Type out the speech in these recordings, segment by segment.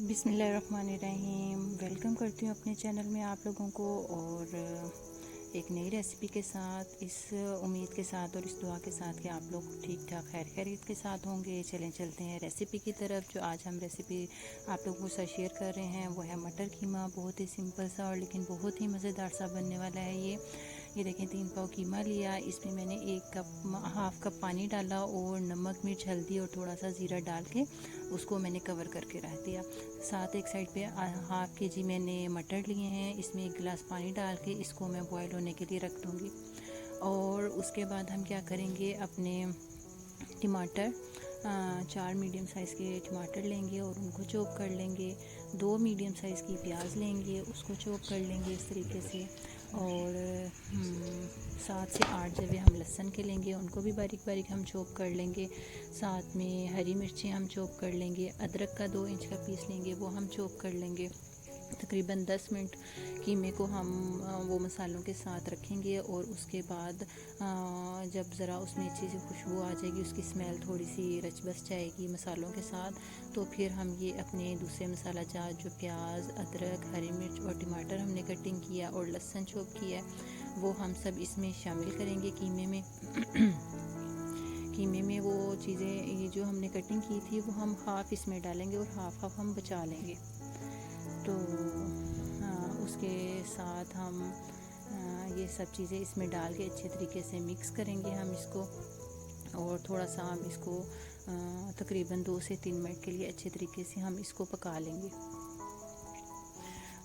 बिस्मिल्लाहिर्रहमानिर्रहीम। वेलकम करती हूँ अपने चैनल में आप लोगों को, और एक नई रेसिपी के साथ, इस उम्मीद के साथ और इस दुआ के साथ कि आप लोग ठीक ठाक खैर खैरियत के साथ होंगे। चलते हैं रेसिपी की तरफ। जो आज हम रेसिपी आप लोगों के साथ शेयर कर रहे हैं वो है मटर कीमा। बहुत ही सिंपल सा और लेकिन बहुत ही मज़ेदार सा बनने वाला है ये देखें, 3 पाव कीमा लिया। इसमें मैंने 1 कप पानी डाला और नमक, मिर्च, हल्दी और थोड़ा सा ज़ीरा डाल के उसको मैंने कवर करके रख दिया। साथ एक साइड पे हाफ़ के जी मैंने मटर लिए हैं। इसमें 1 गिलास पानी डाल के इसको मैं बॉईल होने के लिए रख दूँगी। और उसके बाद हम क्या करेंगे, अपने टमाटर 4 मीडियम साइज़ के टमाटर लेंगे और उनको चॉप कर लेंगे। 2 मीडियम साइज़ की प्याज लेंगे, उसको चॉप कर लेंगे इस तरीके से। और 7 से 8 जवे हम लहसुन के लेंगे, उनको भी बारीक बारीक हम चॉप कर लेंगे। साथ में हरी मिर्चें हम चॉप कर लेंगे। अदरक का 2 इंच का पीस लेंगे, वो हम चॉप कर लेंगे। तकरीबन 10 मिनट कीमे को हम वो मसालों के साथ रखेंगे। और उसके बाद जब ज़रा उसमें अच्छी सी खुशबू आ जाएगी, उसकी स्मेल थोड़ी सी रच बस जाएगी मसालों के साथ, तो फिर हम ये अपने दूसरे मसाला जात जो प्याज, अदरक, हरी मिर्च और टमाटर हमने कटिंग किया और लहसुन चॉप किया है, वो हम सब इसमें शामिल करेंगे कीमे में। कीमे में वो चीज़ें, ये जो हमने कटिंग की थी, वो हम हाफ़ इसमें डालेंगे और हाफ़ हम बचा लेंगे। तो उसके साथ हम ये सब चीज़ें इसमें डाल के अच्छे तरीके से मिक्स करेंगे हम इसको। और थोड़ा सा हम इसको तकरीबन 2 से 3 मिनट के लिए अच्छे तरीके से हम इसको पका लेंगे।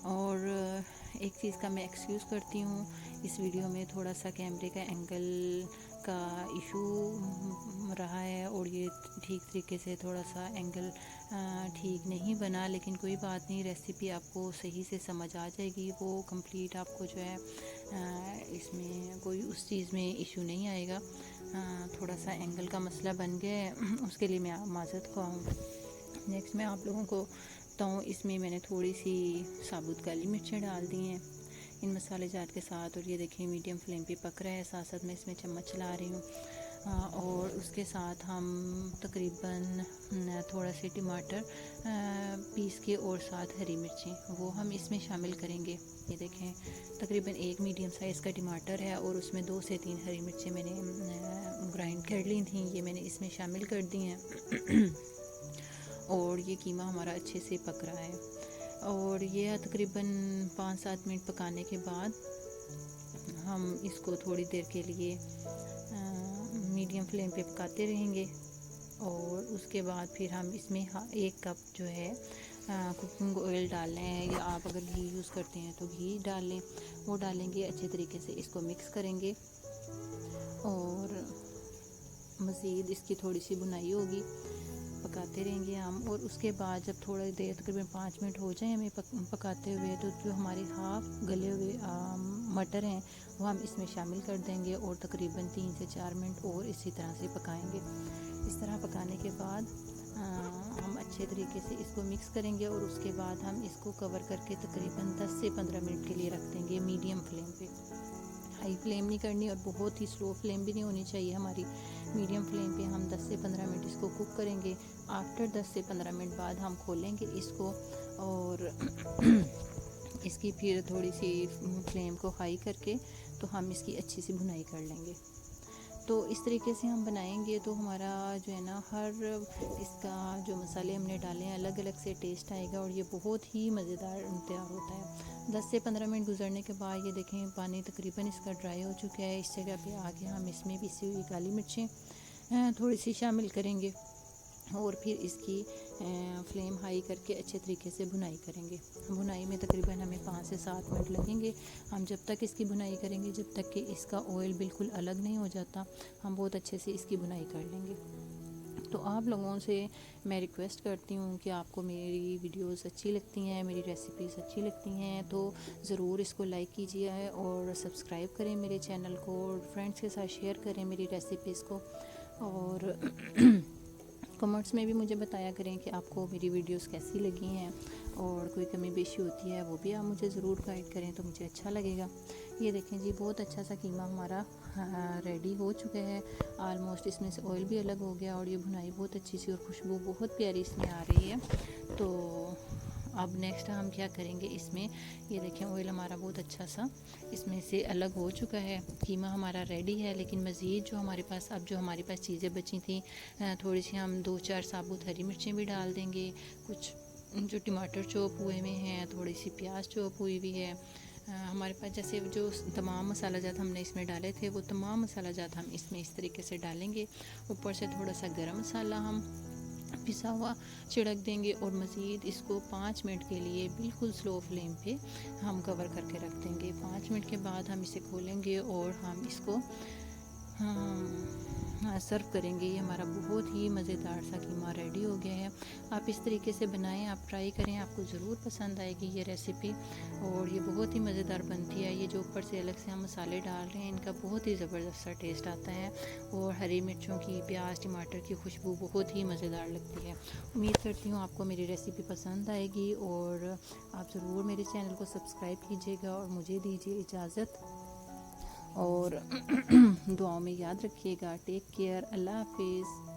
और एक चीज़ का मैं एक्सक्यूज़ करती हूँ, इस वीडियो में थोड़ा सा कैमरे का एंगल का इशू रहा है और ये ठीक तरीके से थोड़ा सा एंगल ठीक नहीं बना, लेकिन कोई बात नहीं, रेसिपी आपको सही से समझ आ जाएगी। वो कंप्लीट आपको जो है इसमें कोई उस चीज़ में इशू नहीं आएगा। थोड़ा सा एंगल का मसला बन गया है, उसके लिए मैं माज़रत ख़्वाह हूँ। नेक्स्ट मैं आप लोगों को बताऊँ, इसमें मैंने थोड़ी सी साबुत काली मिर्चें डाल दी हैं इन मसाले जात के साथ। और ये देखिए मीडियम फ्लेम पे पक रहा है, साथ साथ मैं इसमें चम्मच चला रही हूँ। और उसके साथ हम तकरीबन थोड़ा से टमाटर पीस के और साथ हरी मिर्चें वो हम इसमें शामिल करेंगे। ये देखें तकरीबन 1 मीडियम साइज़ का टमाटर है और उसमें 2 से 3 हरी मिर्चें मैंने ग्राइंड कर ली थी, ये मैंने इसमें शामिल कर दी हैं। और ये कीमा हमारा अच्छे से पक रहा है। और ये तकरीबन 5-7 मिनट पकाने के बाद हम इसको थोड़ी देर के लिए मीडियम फ्लेम पे पकाते रहेंगे। और उसके बाद फिर हम इसमें 1 कप जो है कुकिंग ऑयल डालना है, या आप अगर घी यूज़ करते हैं तो घी डाल लें, वो डालेंगे। अच्छे तरीके से इसको मिक्स करेंगे और मज़ीद इसकी थोड़ी सी बुनाई होगी, पकाते रहेंगे हम। और उसके बाद जब थोड़ी देर तकरीबन 5 मिनट हो जाए हमें पकाते हुए, तो जो हमारे हाफ़ गले हुए मटर हैं वो हम इसमें शामिल कर देंगे और तकरीबन 3 से 4 मिनट और इसी तरह से पकाएंगे। इस तरह पकाने के बाद हम अच्छे तरीके से इसको मिक्स करेंगे और उसके बाद हम इसको कवर करके तकरीबन 10 से 15 मिनट के लिए रख देंगे मीडियम फ्लेम पे। हाई फ्लेम नहीं करनी और बहुत ही स्लो फ्लेम भी नहीं होनी चाहिए हमारी। मीडियम फ्लेम पे हम 10 से 15 मिनट इसको कुक करेंगे। आफ्टर 10 से 15 मिनट बाद हम खोलेंगे इसको और इसकी फिर थोड़ी सी फ्लेम को हाई करके तो हम इसकी अच्छी सी भुनाई कर लेंगे। तो इस तरीके से हम बनाएंगे तो हमारा जो है ना, हर इसका जो मसाले हमने डाले हैं अलग अलग से टेस्ट आएगा और ये बहुत ही मज़ेदार तैयार होता है। 10 से 15 मिनट गुजरने के बाद ये देखें पानी तकरीबन इसका ड्राई हो चुका है। इस जगह पे आगे हम इसमें पिसी हुई काली मिर्चें थोड़ी सी शामिल करेंगे और फिर इसकी फ्लेम हाई करके अच्छे तरीके से भुनाई करेंगे। भुनाई में तकरीबन हमें 5 से 7 मिनट लगेंगे। हम जब तक इसकी भुनाई करेंगे, जब तक कि इसका ऑयल बिल्कुल अलग नहीं हो जाता, हम बहुत अच्छे से इसकी भुनाई कर लेंगे। तो आप लोगों से मैं रिक्वेस्ट करती हूँ कि आपको मेरी वीडियोस अच्छी लगती हैं, मेरी रेसिपीज़ अच्छी लगती हैं, तो ज़रूर इसको लाइक कीजिए और सब्सक्राइब करें मेरे चैनल को और फ्रेंड्स के साथ शेयर करें मेरी रेसिपीज़ को। और कमेंट्स में भी मुझे बताया करें कि आपको मेरी वीडियोस कैसी लगी हैं और कोई कमी बेशी होती है वो भी आप मुझे ज़रूर गाइड करें तो मुझे अच्छा लगेगा। ये देखें जी, बहुत अच्छा सा कीमा हमारा रेडी हो चुका है ऑलमोस्ट। इसमें से ऑयल भी अलग हो गया और ये भुनाई बहुत अच्छी सी और खुशबू बहुत प्यारी इसमें आ रही है। तो अब नेक्स्ट हम क्या करेंगे इसमें, ये देखें ऑयल हमारा बहुत अच्छा सा इसमें से अलग हो चुका है। कीमा हमारा रेडी है, लेकिन मज़ीद जो हमारे पास अब जो हमारे पास चीज़ें बची थी, थोड़ी सी हम 2-4 साबुत हरी मिर्चें भी डाल देंगे, कुछ जो टमाटर चॉप हुए में हैं, थोड़ी सी प्याज चॉप हुई भी है। हमारे पास जैसे जो तमाम मसाला जात हमने इसमें डाले थे वो तमाम मसाला जात हम इसमें इस तरीके से डालेंगे। ऊपर से थोड़ा सा गरम मसाला हम पिसा हुआ छिड़क देंगे और मज़ीद इसको 5 मिनट के लिए बिल्कुल स्लो फ्लेम पे हम कवर करके रख देंगे। 5 मिनट के बाद हम इसे खोलेंगे और हम इसको सर्व करेंगे। ये हमारा बहुत ही मज़ेदार सा कीमा रेडी हो गया है। आप इस तरीके से बनाएं, आप ट्राई करें, आपको ज़रूर पसंद आएगी ये रेसिपी और ये बहुत ही मज़ेदार बनती है। ये जो ऊपर से अलग से हम मसाले डाल रहे हैं इनका बहुत ही ज़बरदस्त सा टेस्ट आता है और हरी मिर्चों की, प्याज टमाटर की खुशबू बहुत ही मज़ेदार लगती है। उम्मीद करती हूँ आपको मेरी रेसिपी पसंद आएगी और आप ज़रूर मेरे चैनल को सब्सक्राइब कीजिएगा और मुझे दीजिए इजाज़त और दुआओं में याद रखिएगा। टेक केयर, अल्लाह हाफिज़।